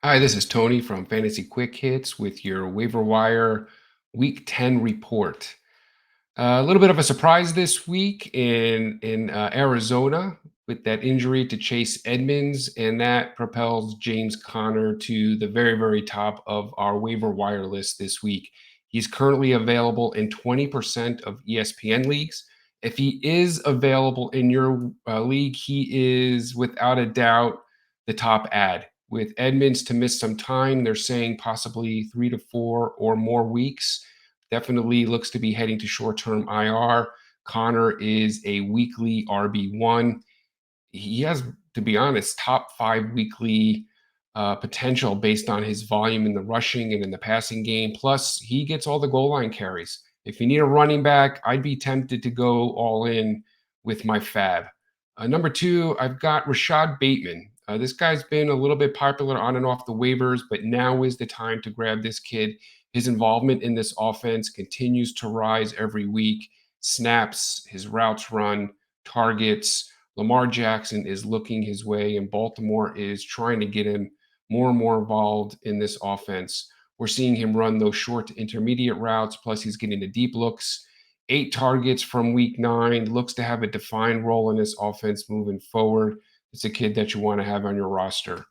Hi, this is Tony from Fantasy Quick Hits with your waiver wire week 10 report. A little bit of a surprise this week in Arizona with that injury to Chase Edmonds, and that propels James Conner to the very, very top of our waiver wire list this week. He's currently available in 20% of ESPN leagues. If he is available in your league, he is without a doubt the top ad. With Edmonds to miss some time, they're saying possibly 3 to 4 or more weeks. Definitely looks to be heading to short-term IR. Connor is a weekly RB1. He has, to be honest, top five weekly potential based on his volume in the rushing and in the passing game. Plus, he gets all the goal line carries. If you need a running back, I'd be tempted to go all in with my fab. Number two, I've got Rashod Bateman. This guy's been a little bit popular on and off the waivers, but now is the time to grab this kid. His involvement in this offense continues to rise every week. Snaps, his routes run, targets. Lamar Jackson is looking his way, and Baltimore is trying to get him more and more involved in this offense. We're seeing him run those short to intermediate routes, plus he's getting the deep looks. 8 targets from week 9, looks to have a defined role in this offense moving forward. It's a kid that you want to have on your roster.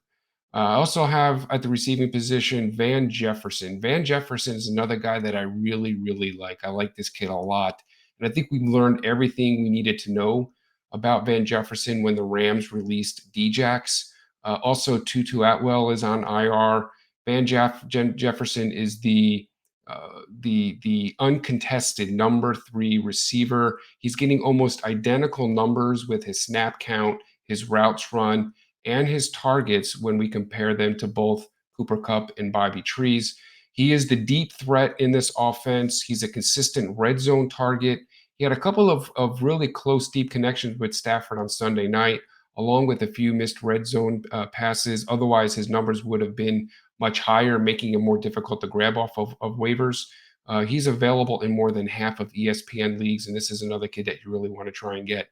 I also have at the receiving position Van Jefferson. Van Jefferson is another guy that I really, really like. I like this kid a lot. And I think we learned everything we needed to know about Van Jefferson when the Rams released Djax. Also, Tutu Atwell is on IR. Jefferson is the uncontested number 3 receiver. He's getting almost identical numbers with his snap count, his routes run, and his targets when we compare them to both Cooper Kupp and Bobby Trees. He is the deep threat in this offense. He's a consistent red zone target. He had a couple of really close, deep connections with Stafford on Sunday night, along with a few missed red zone passes. Otherwise, his numbers would have been much higher, making it more difficult to grab off of waivers. He's available in more than half of ESPN leagues, and this is another kid that you really want to try and get.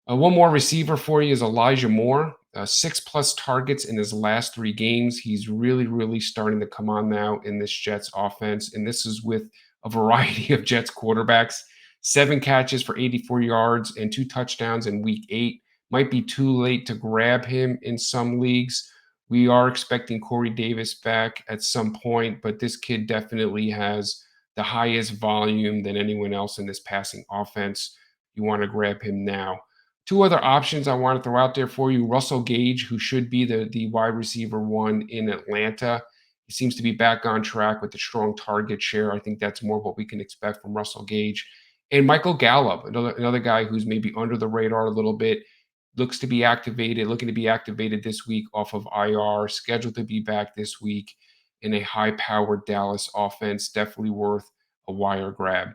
One more receiver for you is Elijah Moore. 6+ targets in his last 3 games. He's really, really starting to come on now in this Jets offense. And this is with a variety of Jets quarterbacks. 7 catches for 84 yards and 2 touchdowns in week 8. Might be too late to grab him in some leagues. We are expecting Corey Davis back at some point, but this kid definitely has the highest volume than anyone else in this passing offense. You want to grab him now. 2 other options I want to throw out there for you. Russell Gage, who should be the wide receiver 1 in Atlanta. He seems to be back on track with the strong target share. I think that's more what we can expect from Russell Gage. And Michael Gallup, another guy who's maybe under the radar a little bit, looking to be activated this week off of IR, scheduled to be back this week in a high-powered Dallas offense. Definitely worth a wire grab.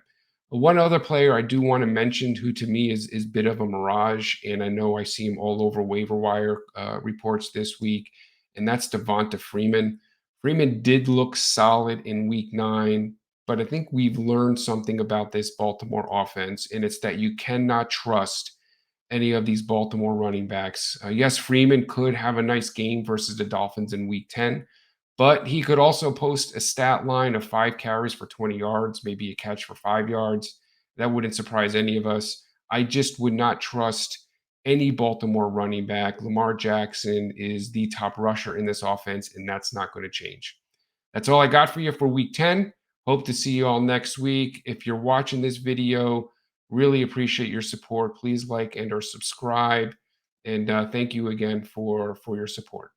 One other player I do want to mention, who to me is a bit of a mirage, and I know I see him all over waiver wire reports this week, and that's Devonta Freeman. Freeman did look solid in week 9, but I think we've learned something about this Baltimore offense, and it's that you cannot trust any of these Baltimore running backs. Yes, Freeman could have a nice game versus the Dolphins in week 10, but he could also post a stat line of 5 carries for 20 yards, maybe a catch for 5 yards. That wouldn't surprise any of us. I just would not trust any Baltimore running back. Lamar Jackson is the top rusher in this offense, and that's not going to change. That's all I got for you for week 10. Hope to see you all next week. If you're watching this video, really appreciate your support. Please like and or subscribe. And thank you again for your support.